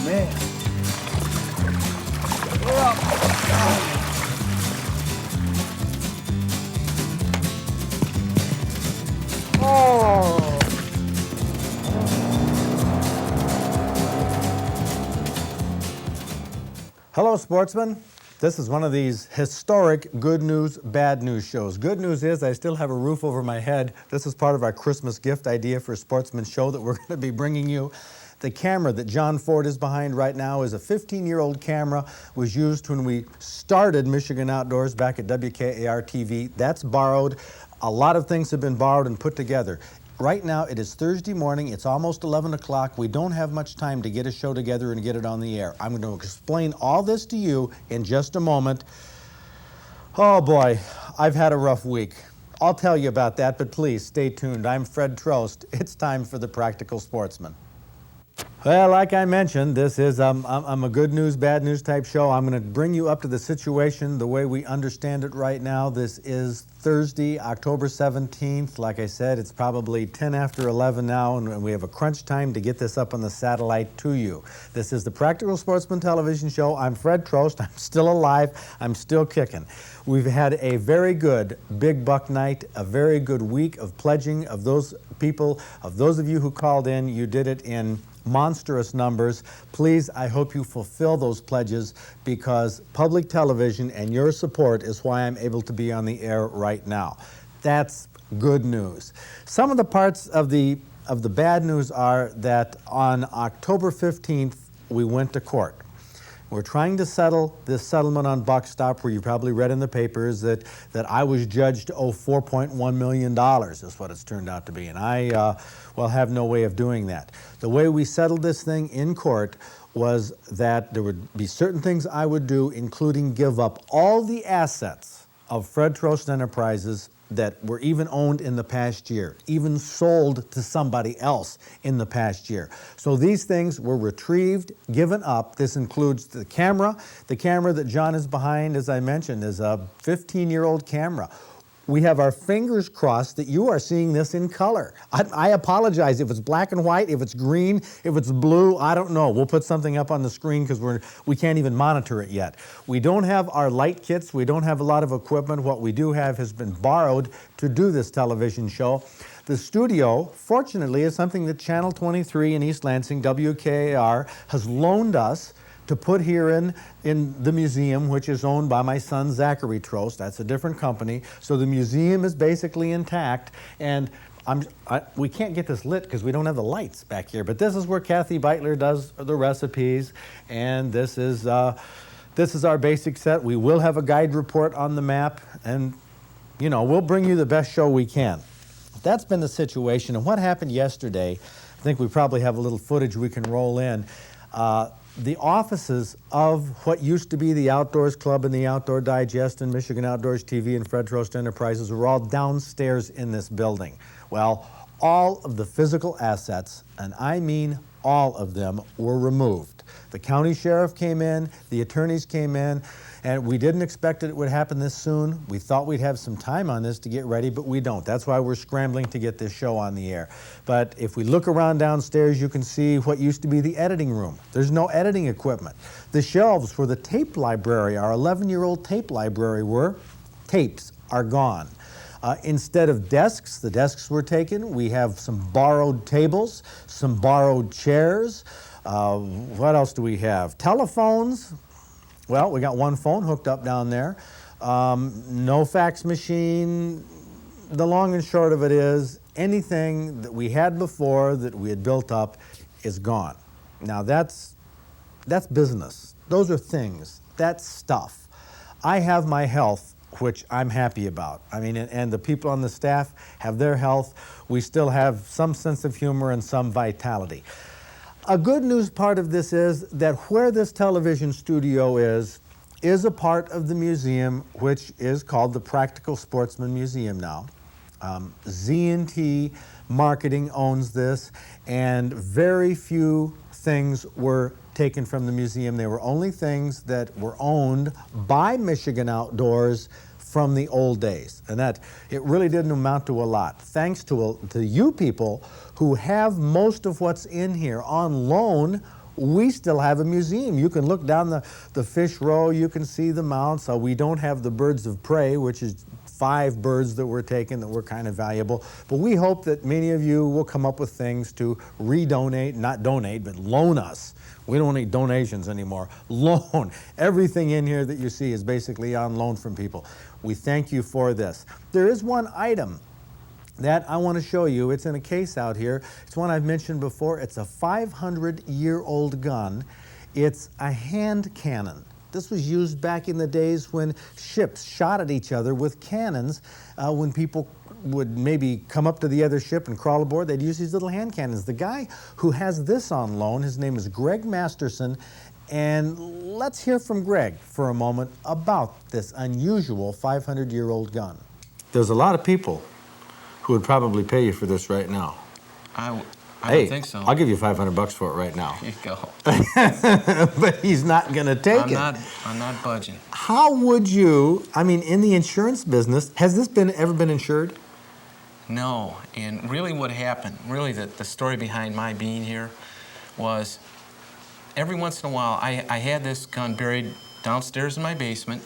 man. Oh. Hello, sportsmen. This is one of these historic good news, bad news shows. Good news is I still have a roof over my head. This is part of our Christmas gift idea for Sportsman show that we're going to be bringing you. The camera that John Ford is behind right now is a 15-year-old camera, was used when we started Michigan Outdoors back at WKAR-TV. That's borrowed. A lot of things have been borrowed and put together. Right now, it is Thursday morning. It's almost 11 o'clock. We don't have much time to get a show together and get it on the air. I'm going to explain all this to you in just a moment. Oh boy, I've had a rough week. I'll tell you about that, but please stay tuned. I'm Fred Trost. It's time for the Practical Sportsman. Well, like I mentioned, this is I'm a good news, bad news type show. I'm going to bring you up to the situation the way we understand it right now. This is Thursday, October 17th. Like I said, it's probably 10 after 11 now, and we have a crunch time to get this up on the satellite to you. This is the Practical Sportsman television show. I'm Fred Trost. I'm still alive. I'm still kicking. We've had a very good big buck night, a very good week of pledging of those people, of those of you who called in. You did it in monstrous numbers. Please, I hope you fulfill those pledges, because public television and your support is why I'm able to be on the air right now. That's good news. Some of the parts of the bad news are that on October 15th, we went to court. We're trying to settle this settlement on Buckstop, where you probably read in the papers that I was judged to owe $4.1 million is what it's turned out to be. And I have no way of doing that. The way we settled this thing in court was that there would be certain things I would do, including give up all the assets of Fred Trost Enterprises that were even owned in the past year, even sold to somebody else in the past year. So these things were retrieved, given up. This includes the camera. The camera that John is behind, as I mentioned, is a 15-year-old camera. We have our fingers crossed that you are seeing this in color. I apologize if it's black and white, if it's green, if it's blue, I don't know. We'll put something up on the screen because we can't even monitor it yet. We don't have our light kits. We don't have a lot of equipment. What we do have has been borrowed to do this television show. The studio, fortunately, is something that Channel 23 in East Lansing, WKAR, has loaned us to put here in the museum, which is owned by my son, Zachary Trost. That's a different company. So the museum is basically intact, and we can't get this lit because we don't have the lights back here, but this is where Kathy Beitler does the recipes, and this is our basic set. We will have a guide report on the map, and we'll bring you the best show we can. That's been the situation, and what happened yesterday, I think we probably have a little footage we can roll in. The offices of what used to be the Outdoors Club and the Outdoor Digest and Michigan Outdoors TV and Fred Trost Enterprises were all downstairs in this building. Well, all of the physical assets, and I mean all of them, were removed. The county sheriff came in, the attorneys came in, and we didn't expect it would happen this soon. We thought we'd have some time on this to get ready, but we don't. That's why we're scrambling to get this show on the air. But if we look around downstairs, you can see what used to be the editing room. There's no editing equipment. The shelves where the tape library, our 11-year-old tape library tapes are gone. Instead of desks, the desks were taken. We have some borrowed tables, some borrowed chairs. What else do we have? Telephones. Well, we got one phone hooked up down there. No fax machine. The long and short of it is, anything that we had before that we had built up is gone. Now that's business. Those are things. That's stuff. I have my health, which I'm happy about. I mean, and the people on the staff have their health. We still have some sense of humor and some vitality. A good news part of this is that where this television studio is a part of the museum, which is called the Practical Sportsman Museum now. Z&T Marketing owns this, and very few things were taken from the museum. They were only things that were owned by Michigan Outdoors from the old days, and that it really didn't amount to a lot. Thanks to you people who have most of what's in here on loan we still have a museum. You can look down the fish row, you can see the mounts. We don't have the birds of prey, which is 5 birds that were taken that were kind of valuable. But we hope that many of you will come up with things to redonate, not donate, but loan us. We don't need donations anymore. Loan. Everything in here that you see is basically on loan from people. We thank you for this. There is one item that I want to show you. It's in a case out here. It's one I've mentioned before. It's a 500-year-old gun. It's a hand cannon. This was used back in the days when ships shot at each other with cannons. When people would maybe come up to the other ship and crawl aboard, they'd use these little hand cannons. The guy who has this on loan, his name is Greg Masterson, and let's hear from Greg for a moment about this unusual 500-year-old gun. There's a lot of people who would probably pay you for this right now. I don't think so. I'll give you $500 for it right now. Here you go. But he's not going to take it. I'm not budging. How would you, I mean, in the insurance business, has this ever been insured? No, and really what happened, really the story behind my being here was every once in a while I had this gun buried downstairs in my basement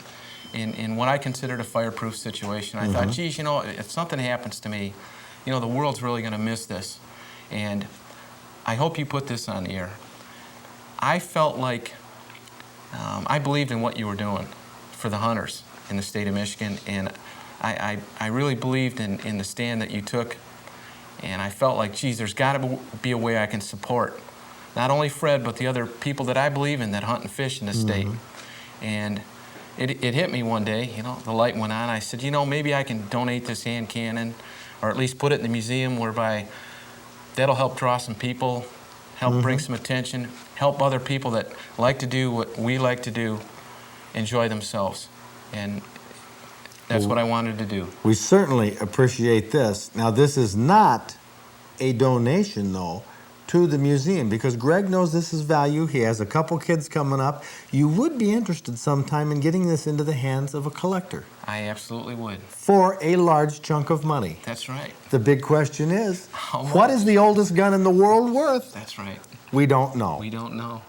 in what I considered a fireproof situation. I thought, geez, you know, if something happens to me, you know, the world's really going to miss this. And I hope you put this on the air. I felt like I believed in what you were doing for the hunters in the state of Michigan, and I really believed in the stand that you took, and I felt like, geez, there's got to be a way I can support not only Fred, but the other people that I believe in that hunt and fish in the state. And it hit me one day, you know, the light went on. I said, you know, maybe I can donate this hand cannon, or at least put it in the museum, whereby that'll help draw some people, help bring some attention, help other people that like to do what we like to do enjoy themselves. And that's what I wanted to do. We certainly appreciate this. Now, this is not a donation, though, to the museum, because Greg knows this is value. He has a couple kids coming up. You would be interested sometime in getting this into the hands of a collector. I absolutely would. For a large chunk of money. That's right. The big question is, what is the oldest gun in the world worth? That's right. We don't know. We don't know.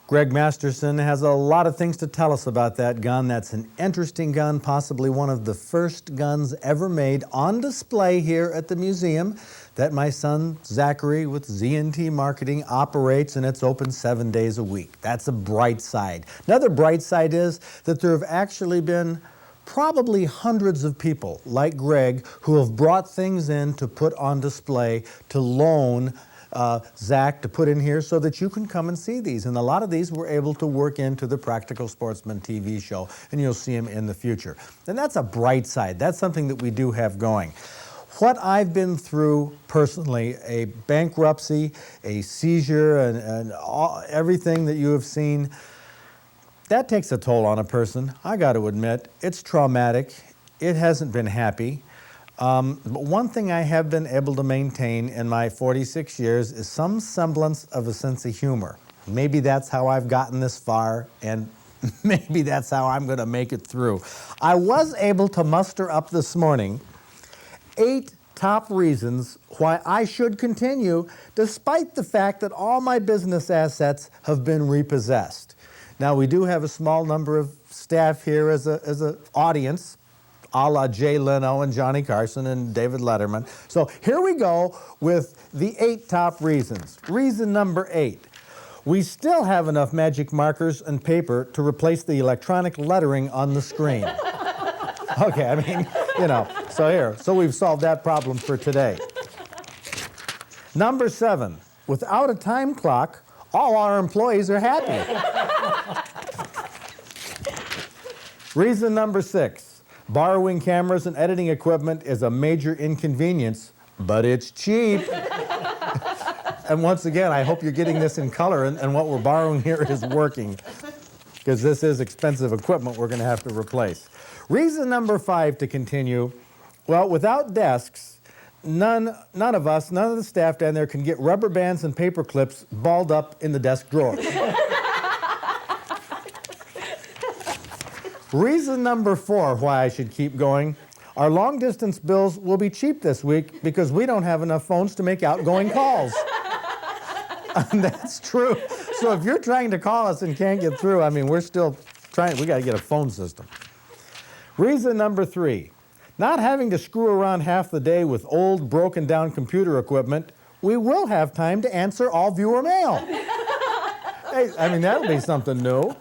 Greg Masterson has a lot of things to tell us about that gun. That's an interesting gun, possibly one of the first guns ever made on display here at the museum that my son Zachary with ZNT Marketing operates, and it's open 7 days a week. That's a bright side. Another bright side is that there have actually been probably hundreds of people like Greg who have brought things in to put on display, to loan Zach to put in here so that you can come and see these. And a lot of these we're able to work into the Practical Sportsman TV show, and you'll see them in the future. And that's a bright side. That's something that we do have going. What I've been through personally, a bankruptcy, a seizure, and everything that you have seen, that takes a toll on a person. I got to admit, it's traumatic. It hasn't been happy. But one thing I have been able to maintain in my 46 years is some semblance of a sense of humor. Maybe that's how I've gotten this far, and maybe that's how I'm going to make it through. I was able to muster up this morning 8 top reasons why I should continue, despite the fact that all my business assets have been repossessed. Now, we do have a small number of staff here as an audience, a la Jay Leno and Johnny Carson and David Letterman. So here we go with the 8 top reasons. Reason number 8. We still have enough magic markers and paper to replace the electronic lettering on the screen. Okay, I mean, you know, so we've solved that problem for today. Number 7, without a time clock, all our employees are happy. Reason number 6. Borrowing cameras and editing equipment is a major inconvenience, but it's cheap. And once again, I hope you're getting this in color, and what we're borrowing here is working, because this is expensive equipment we're going to have to replace. Reason number 5 to continue, well, without desks, none of us, none of the staff down there can get rubber bands and paper clips balled up in the desk drawer. Reason number 4 why I should keep going, our long-distance bills will be cheap this week because we don't have enough phones to make outgoing calls. And that's true. So if you're trying to call us and can't get through, I mean, we're still trying. We got to get a phone system. Reason number 3, not having to screw around half the day with old, broken down computer equipment, we will have time to answer all viewer mail. Hey, I mean, that'll be something new.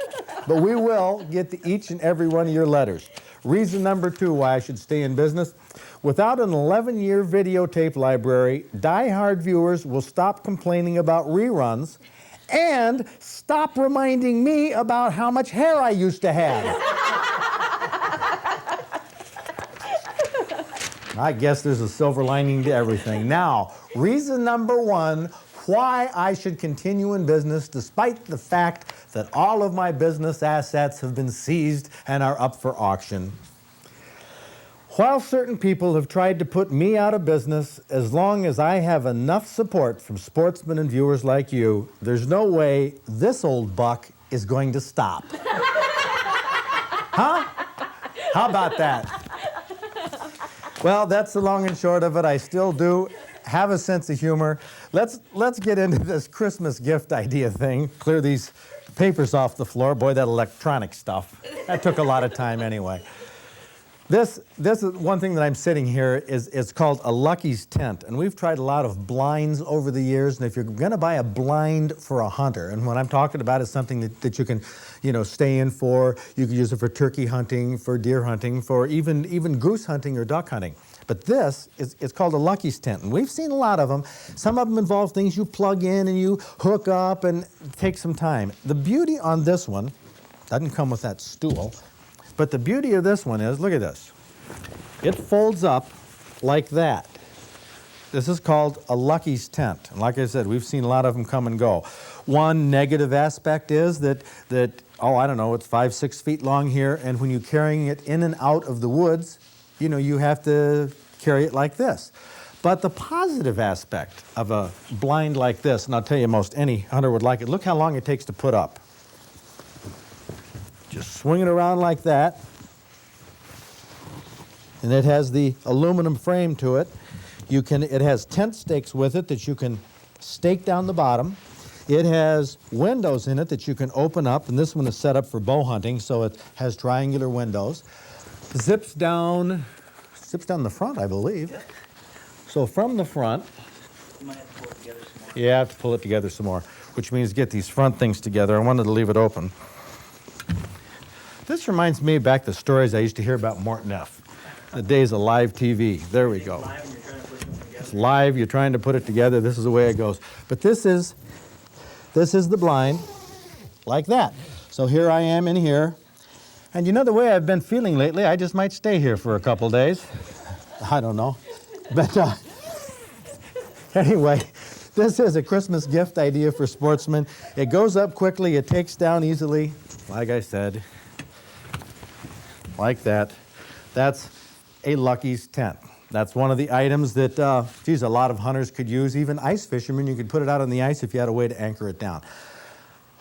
But we will get to each and every one of your letters. Reason number 2 why I should stay in business. Without an 11-year videotape library, die-hard viewers will stop complaining about reruns and stop reminding me about how much hair I used to have. I guess there's a silver lining to everything. Now, reason number 1 why I should continue in business despite the fact that all of my business assets have been seized and are up for auction. While certain people have tried to put me out of business, as long as I have enough support from sportsmen and viewers like you, there's no way this old buck is going to stop. Huh? How about that? Well, that's the long and short of it. I still do have a sense of humor. Let's get into this Christmas gift idea thing. Clear these papers off the floor. Boy, that electronic stuff. That took a lot of time anyway. This is one thing that I'm sitting here is it's called a Lucky's tent, and we've tried a lot of blinds over the years. And if you're going to buy a blind for a hunter, and what I'm talking about is something that you can, stay in for. You can use it for turkey hunting, for deer hunting, for even goose hunting or duck hunting. But this it's called a Lucky's tent, and we've seen a lot of them. Some of them involve things you plug in and you hook up, and it takes some time. The beauty on this one doesn't come with that stool. But the beauty of this one is, look at this. It folds up like that. This is called a Lucky's tent. And like I said, we've seen a lot of them come and go. One negative aspect is that it's 5-6 feet long here, and when you're carrying it in and out of the woods, you have to carry it like this. But the positive aspect of a blind like this, and I'll tell you most any hunter would like it, look how long it takes to put up. Just swing it around like that. And it has the aluminum frame to it. It has tent stakes with it that you can stake down the bottom. It has windows in it that you can open up, and this one is set up for bow hunting, so it has triangular windows. Zips down the front, I believe. So from the front, You might have to pull it together some more. you have to pull it together some more, which means get these front things together. I wanted to leave it open. This reminds me back the stories I used to hear about Morton F. The days of live TV. There we go. Live and you're trying to put something together. It's live, you're trying to put it together, this is the way it goes. But this is the blind, like that. So here I am in here. And the way I've been feeling lately, I just might stay here for a couple days. I don't know. But anyway, this is a Christmas gift idea for sportsmen. It goes up quickly, it takes down easily, like I said. Like that. That's a Lucky's tent. That's one of the items that, a lot of hunters could use. Even ice fishermen, you could put it out on the ice if you had a way to anchor it down.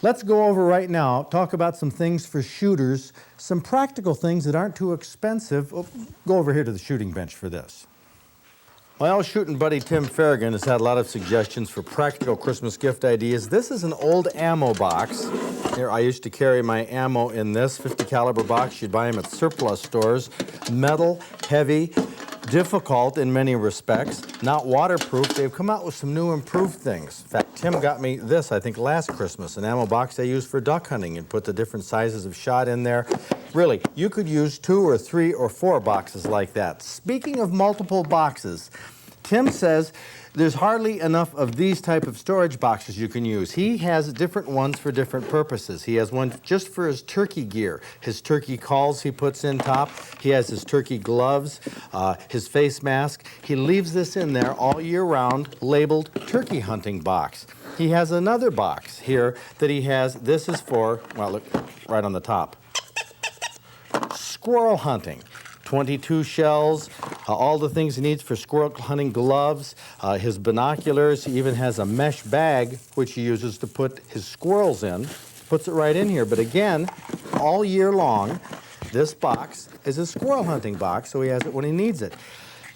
Let's go over right now, talk about some things for shooters, some practical things that aren't too expensive. Oh, go over here to the shooting bench for this. My old shooting buddy Tim Farragon has had a lot of suggestions for practical Christmas gift ideas. This is an old ammo box. Here, I used to carry my ammo in this 50 caliber box. You'd buy them at surplus stores. Metal, heavy, difficult in many respects, not waterproof. They've come out with some new improved things. In fact, Tim got me this, I think, last Christmas, an ammo box they use for duck hunting, and put the different sizes of shot in there. Really, you could use 2 or 3 or 4 boxes like that. Speaking of multiple boxes, Tim says there's hardly enough of these type of storage boxes you can use. He has different ones for different purposes. He has one just for his turkey gear, his turkey calls he puts in top. He has his turkey gloves, his face mask. He leaves this in there all year round, labeled turkey hunting box. He has another box here that he has. This is for, well, look right on the top, squirrel hunting. 22 shells, all the things he needs for squirrel hunting, gloves, his binoculars. He even has a mesh bag, which he uses to put his squirrels in. Puts it right in here. But again, all year long, this box is a squirrel hunting box, so he has it when he needs it.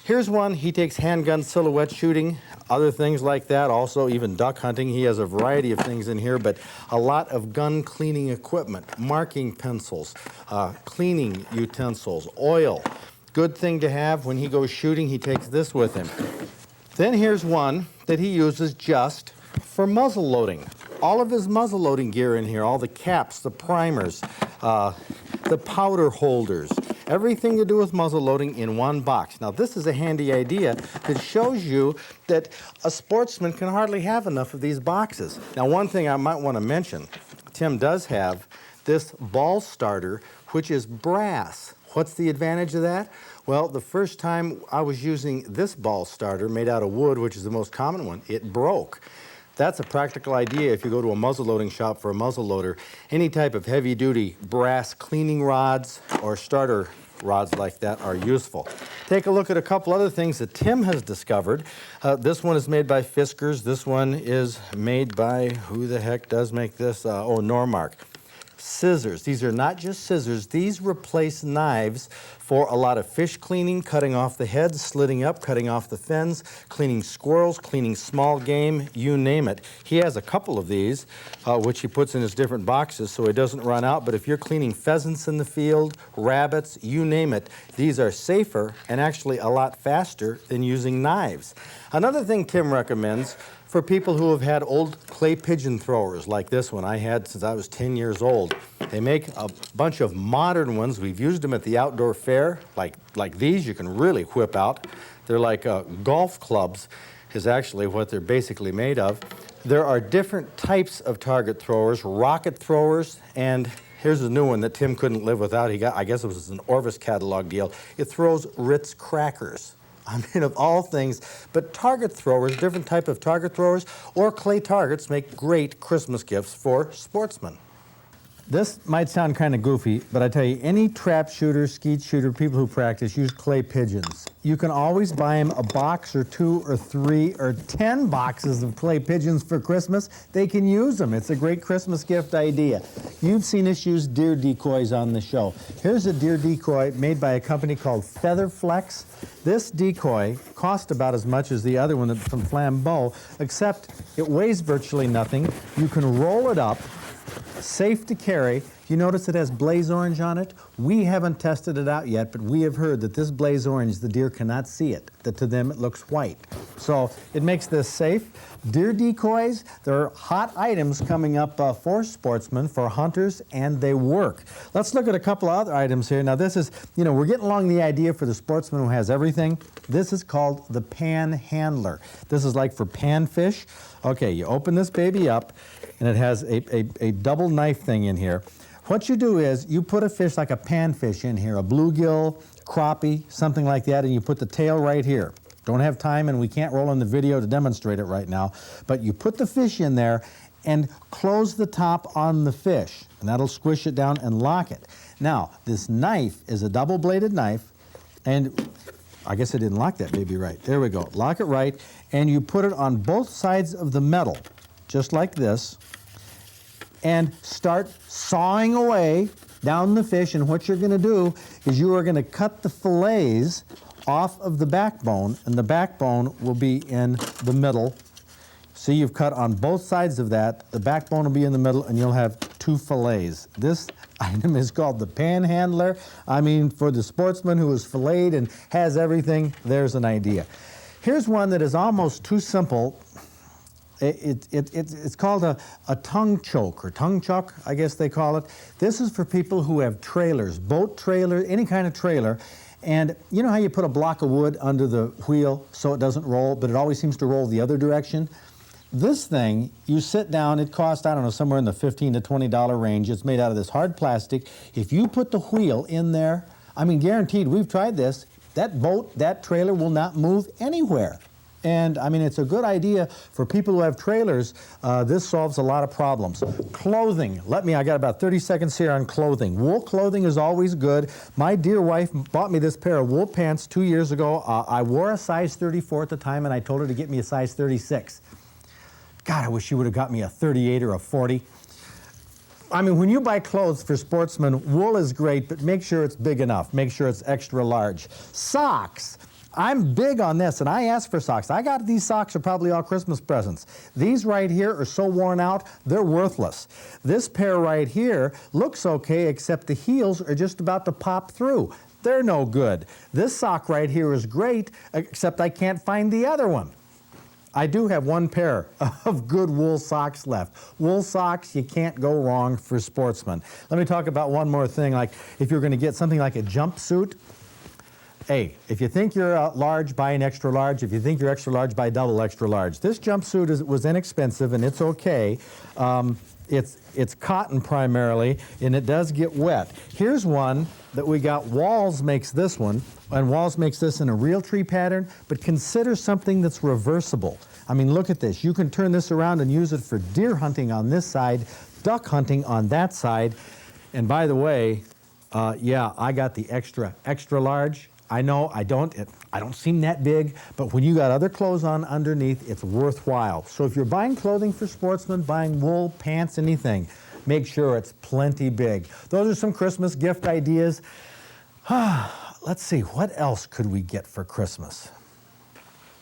Here's one. He takes handgun silhouette shooting, other things like that, also even duck hunting. He has a variety of things in here, but a lot of gun cleaning equipment, marking pencils, cleaning utensils, oil. Good thing to have when he goes shooting. He takes this with him. Then here's one that he uses just for muzzle loading. All of his muzzle loading gear in here, all the caps, the primers, the powder holders, everything to do with muzzle loading in one box. Now this is a handy idea that shows you that a sportsman can hardly have enough of these boxes. Now one thing I might want to mention, Tim does have this ball starter, which is brass. What's the advantage of that? Well, the first time I was using this ball starter made out of wood, which is the most common one, it broke. That's a practical idea if you go to a muzzle loading shop for a muzzle loader. Any type of heavy-duty brass cleaning rods or starter rods like that are useful. Take a look at a couple other things that Tim has discovered. This one is made by Fiskars. This one is made by, who the heck does make this? Normark. Scissors. These are not just scissors. These replace knives for a lot of fish cleaning, cutting off the heads, slitting up, cutting off the fins, cleaning squirrels, cleaning small game, you name it. He has a couple of these, which he puts in his different boxes so he doesn't run out. But if you're cleaning pheasants in the field, rabbits, you name it, these are safer and actually a lot faster than using knives. Another thing Tim recommends for people who have had old clay pigeon throwers like this one I had since I was 10 years old. They make a bunch of modern ones. We've used them at the outdoor fair, like these you can really whip out. They're like golf clubs is actually what they're basically made of. There are different types of target throwers, rocket throwers, and here's a new one that Tim couldn't live without. He got, I guess it was an Orvis catalog deal. It throws Ritz crackers. I mean, of all things, but target throwers, different type of target throwers, or clay targets make great Christmas gifts for sportsmen. This might sound kind of goofy, but I tell you, any trap shooter, skeet shooter, people who practice use clay pigeons. You can always buy them a box or 2 or 3 or 10 boxes of clay pigeons for Christmas. They can use them. It's a great Christmas gift idea. You've seen us use deer decoys on the show. Here's a deer decoy made by a company called Featherflex. This decoy cost about as much as the other one from Flambeau, except it weighs virtually nothing. You can roll it up. Safe to carry. You notice it has blaze orange on it? We haven't tested it out yet, but we have heard that this blaze orange, the deer cannot see it, that to them it looks white. So it makes this safe. Deer decoys, they're hot items coming up for sportsmen, for hunters, and they work. Let's look at a couple of other items here. Now this is, we're getting along the idea for the sportsman who has everything. This is called the Panhandler. This is like for panfish. Okay, you open this baby up, and it has a double knife thing in here. What you do is you put a fish like a panfish in here, a bluegill, crappie, something like that, and you put the tail right here. Don't have time, and we can't roll in the video to demonstrate it right now, but you put the fish in there and close the top on the fish, and that'll squish it down and lock it. Now, this knife is a double-bladed knife, and I guess I didn't lock that baby right. There we go. Lock it right, and you put it on both sides of the metal, just like this, and start sawing away down the fish. And what you're going to do is you are going to cut the fillets off of the backbone, and the backbone will be in the middle. See, you've cut on both sides of that. The backbone will be in the middle, and you'll have 2 fillets. This item is called the Panhandler. I mean, for the sportsman who is filleted and has everything, there's an idea. Here's one that is almost too simple. It's called a tongue choke, or tongue chuck, I guess they call it. This is for people who have trailers, boat trailer, any kind of trailer. And you know how you put a block of wood under the wheel so it doesn't roll, but it always seems to roll the other direction? This thing, you sit down, it costs, I don't know, somewhere in the $15 to $20 range. It's made out of this hard plastic. If you put the wheel in there, I mean, guaranteed, we've tried this, that boat, that trailer will not move anywhere. And I mean, it's a good idea for people who have trailers. This solves a lot of problems. Clothing. I got about 30 seconds here on clothing. Wool clothing is always good. My dear wife bought me this pair of wool pants 2 years ago. I wore a size 34 at the time, and I told her to get me a size 36. God, I wish she would have got me a 38 or a 40. I mean, when you buy clothes for sportsmen, wool is great, but make sure it's big enough. Make sure it's extra large. Socks. I'm big on this, and I asked for socks. I got these socks are probably all Christmas presents. These right here are so worn out, they're worthless. This pair right here looks okay, except the heels are just about to pop through. They're no good. This sock right here is great, except I can't find the other one. I do have one pair of good wool socks left. Wool socks, you can't go wrong for Sportsman. Let me talk about one more thing. Like if you're going to get something like a jumpsuit, hey, if you think you're large, buy an extra large. If you think you're extra large, buy double extra large. This jumpsuit was inexpensive and it's okay. It's cotton primarily, and it does get wet. Here's one that we got. Walls makes this one, and Walls makes this in a Realtree pattern, but consider something that's reversible. I mean, look at this. You can turn this around and use it for deer hunting on this side, duck hunting on that side. And by the way, yeah, I got the extra large. I know I don't seem that big, but when you got other clothes on underneath, it's worthwhile. So if you're buying clothing for Sportsman, buying wool, pants, anything, make sure it's plenty big. Those are some Christmas gift ideas. Let's see, what else could we get for Christmas?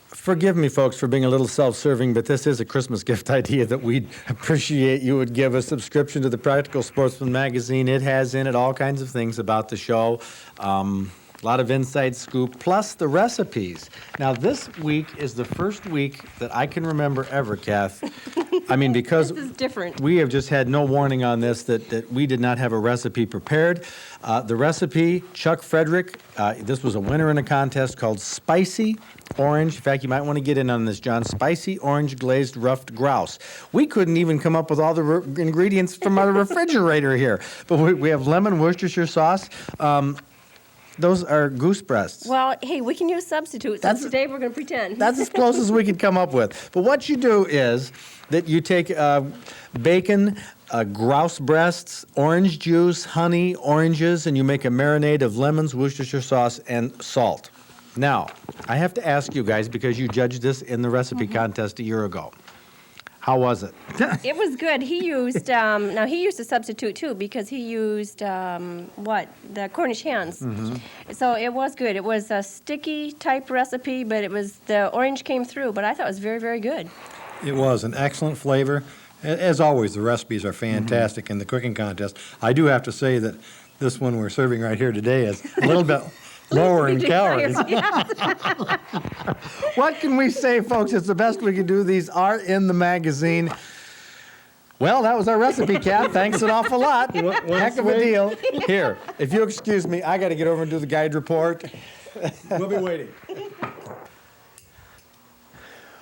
Forgive me, folks, for being a little self-serving, but this is a Christmas gift idea that we'd appreciate you would give a subscription to the Practical Sportsman magazine. It has in it all kinds of things about the show. A lot of inside scoop, plus the recipes. Now, this week is the first week that I can remember ever, Kath. I mean, because this is different. We have just had no warning on this that we did not have a recipe prepared. The recipe, Chuck Frederick, this was a winner in a contest called Spicy Orange. In fact, you might want to get in on this, John. Spicy Orange Glazed Ruffed Grouse. We couldn't even come up with all the ingredients from our refrigerator here. But we have lemon Worcestershire sauce. Those are goose breasts. Well, hey, we can use substitutes. So today we're going to pretend. That's as close as we could come up with. But what you do is that you take bacon, grouse breasts, orange juice, honey, oranges, and you make a marinade of lemons, Worcestershire sauce, and salt. Now, I have to ask you guys, because you judged this in the recipe contest a year ago. How was it? It was good. He used, now he used a substitute too, because he used, the Cornish hens. So it was good. It was a sticky type recipe, but the orange came through, but I thought it was very, very good. It was an excellent flavor. As always, the recipes are fantastic in the cooking contest. I do have to say that this one we're serving right here today is a little bit lower in calories. What can we say, folks? It's the best we can do. These are in the magazine. Well, that was our recipe, Kat. Thanks an awful lot. Heck of a deal. Here, if you'll excuse me, I got to get over and do the guide report. We'll be waiting.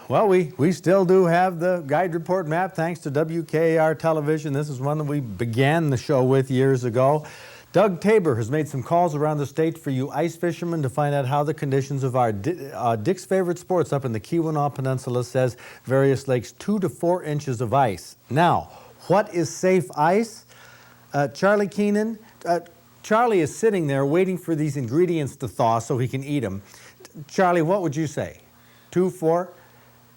Well, we still do have the guide report map, thanks to WKAR television. This is one that we began the show with years ago. Doug Tabor has made some calls around the state for you ice fishermen to find out how the conditions of our Dick's Favorite Sports up in the Keweenaw Peninsula says various lakes 2 to 4 inches of ice. Now, what is safe ice? Charlie Keenan, Charlie is sitting there waiting for these ingredients to thaw so he can eat them. Charlie, what would you say? 2, 4?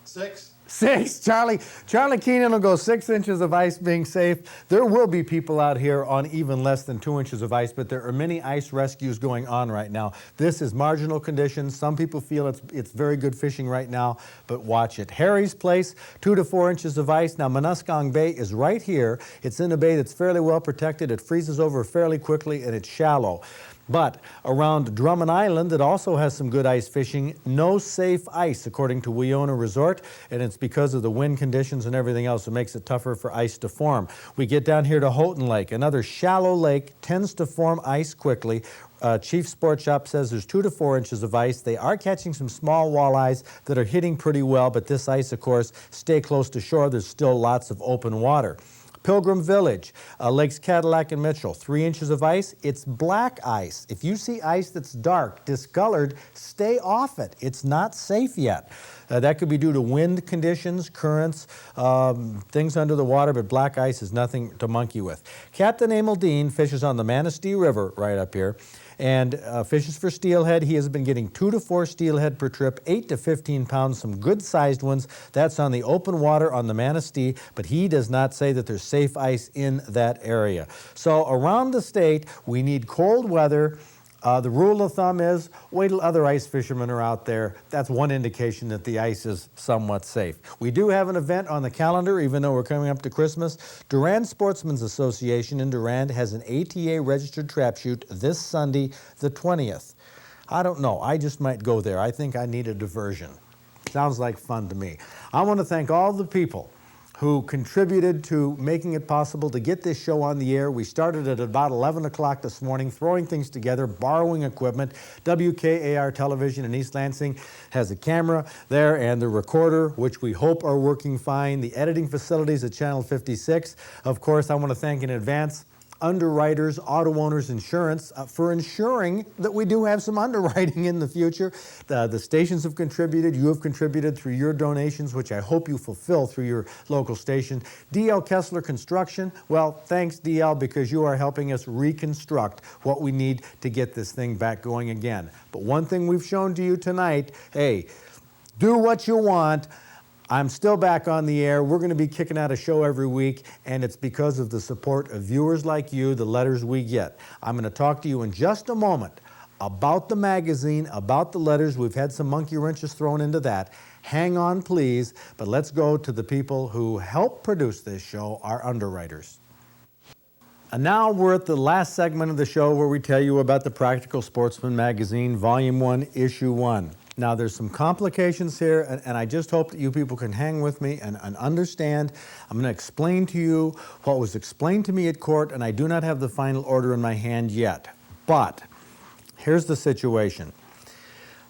6. 6. Charlie Keenan will go 6 inches of ice being safe. There will be people out here on even less than 2 inches of ice, but there are many ice rescues going on right now. This is marginal conditions. Some people feel it's very good fishing right now, but watch it. Harry's Place, 2 to 4 inches of ice. Now, Muskong Bay is right here. It's in a bay that's fairly well protected. It freezes over fairly quickly, and it's shallow. But around Drummond Island, it also has some good ice fishing. No safe ice, according to Weona Resort, and it's because of the wind conditions and everything else. It makes it tougher for ice to form. We get down here to Houghton Lake. Another shallow lake, tends to form ice quickly. Chief Sport Shop says there's 2 to 4 inches of ice. They are catching some small walleyes that are hitting pretty well, but this ice, of course, stay close to shore. There's still lots of open water. Pilgrim Village, Lakes Cadillac and Mitchell, 3 inches of ice. It's black ice. If you see ice that's dark, discolored, stay off it. It's not safe yet. That could be due to wind conditions, currents, things under the water, but black ice is nothing to monkey with. Captain Emil Dean fishes on the Manistee River right up here and fishes for steelhead. He has been getting 2 to 4 steelhead per trip, 8 to 15 pounds, some good-sized ones. That's on the open water on the Manistee, but he does not say that there's safe ice in that area. So around the state, we need cold weather. The rule of thumb is wait till other ice fishermen are out there. That's one indication that the ice is somewhat safe. We do have an event on the calendar, even though we're coming up to Christmas. Durand Sportsman's Association in Durand has an ATA registered trap shoot this Sunday, the 20th. I don't know. I just might go there. I think I need a diversion. Sounds like fun to me. I want to thank all the people who contributed to making it possible to get this show on the air. We started at about 11 o'clock this morning, throwing things together, borrowing equipment. WKAR Television in East Lansing has a camera there and the recorder, which we hope are working fine. The editing facilities at Channel 56. Of course, I want to thank in advance underwriters, auto owners insurance for ensuring that we do have some underwriting in the future. The stations have contributed. You have contributed through your donations, which I hope you fulfill through your local station. DL Kessler Construction, well, thanks DL, because you are helping us reconstruct what we need to get this thing back going again. But one thing we've shown to you tonight, hey, do what you want. I'm still back on the air. We're going to be kicking out a show every week, and it's because of the support of viewers like you, the letters we get. I'm going to talk to you in just a moment about the magazine, about the letters. We've had some monkey wrenches thrown into that. Hang on, please, but let's go to the people who help produce this show, our underwriters. And now we're at the last segment of the show where we tell you about the Practical Sportsman magazine, Volume 1, Issue 1. Now, there's some complications here, and I just hope that you people can hang with me and understand. I'm going to explain to you what was explained to me at court, and I do not have the final order in my hand yet. But here's the situation.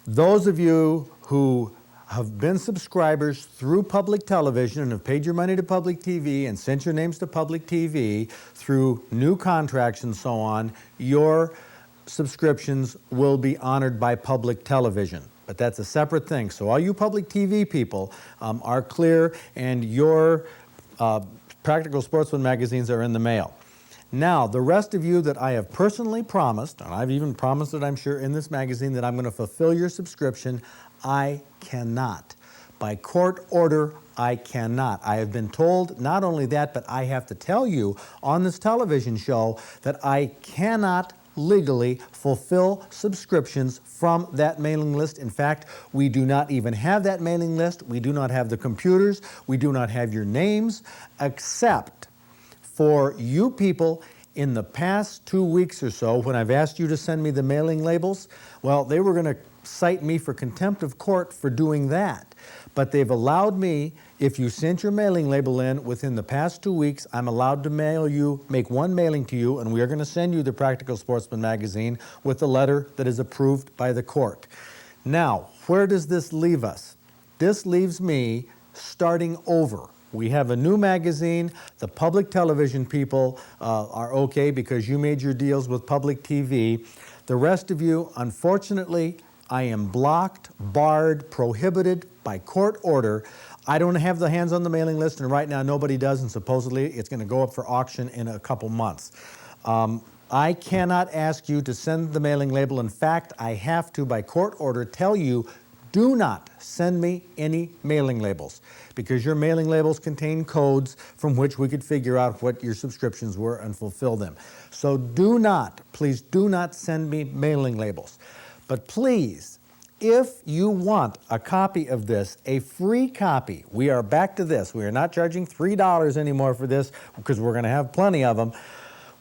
Those of you who have been subscribers through public television and have paid your money to public TV and sent your names to public TV through new contracts and so on, your subscriptions will be honored by public television. But that's a separate thing. So all you public TV people are clear, and your Practical Sportsman magazines are in the mail. Now, the rest of you that I have personally promised, and I've even promised it, I'm sure, in this magazine, that I'm going to fulfill your subscription, I cannot. By court order, I cannot. I have been told not only that, but I have to tell you on this television show that I cannot legally fulfill subscriptions from that mailing list. In fact, we do not even have that mailing list. We do not have the computers. We do not have your names, except for you people in the past 2 weeks or so when I've asked you to send me the mailing labels. Well, they were going to cite me for contempt of court for doing that. But they've allowed me, if you sent your mailing label in within the past 2 weeks, I'm allowed to make one mailing to you, and we are going to send you the Practical Sportsman magazine with a letter that is approved by the court. Now, where does this leave us? This leaves me starting over. We have a new magazine. The public television people are okay because you made your deals with public TV. The rest of you, unfortunately, I am blocked, barred, prohibited by court order. I don't have the hands on the mailing list, and right now nobody does, and supposedly it's going to go up for auction in a couple months. I cannot ask you to send the mailing label. In fact, I have to, by court order, tell you, do not send me any mailing labels, because your mailing labels contain codes from which we could figure out what your subscriptions were and fulfill them. So do not, please do not send me mailing labels. But please, if you want a copy of this, a free copy, we are back to this. We are not charging $3 anymore for this because we're going to have plenty of them.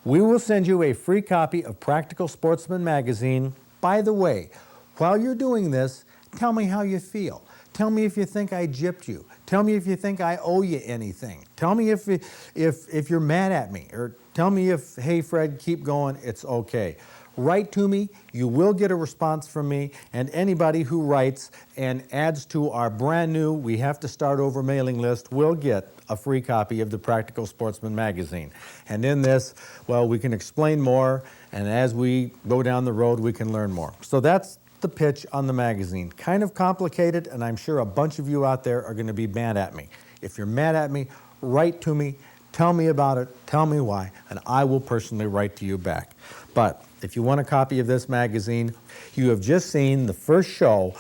We will send you a free copy of Practical Sportsman magazine. By the way, while you're doing this, tell me how you feel. Tell me if you think I gypped you. Tell me if you think I owe you anything. Tell me if you're mad at me, or tell me if, hey, Fred, keep going, it's okay. Write to me. You will get a response from me, and anybody who writes and adds to our brand new We Have to Start Over mailing list will get a free copy of the Practical Sportsman magazine. And in this, well, we can explain more, and as we go down the road, we can learn more. So that's the pitch on the magazine. Kind of complicated, and I'm sure a bunch of you out there are going to be mad at me. If you're mad at me, write to me, tell me about it, tell me why, and I will personally write to you back. But if you want a copy of this magazine, you have just seen the first show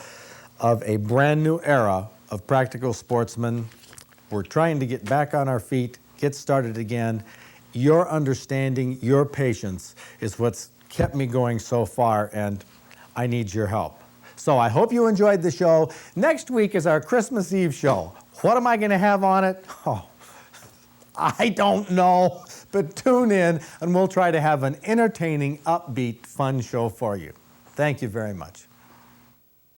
of a brand new era of Practical Sportsman. We're trying to get back on our feet, get started again. Your understanding, your patience is what's kept me going so far, and I need your help. So I hope you enjoyed the show. Next week is our Christmas Eve show. What am I going to have on it? Oh, I don't know, but tune in and we'll try to have an entertaining, upbeat, fun show for you. Thank you very much.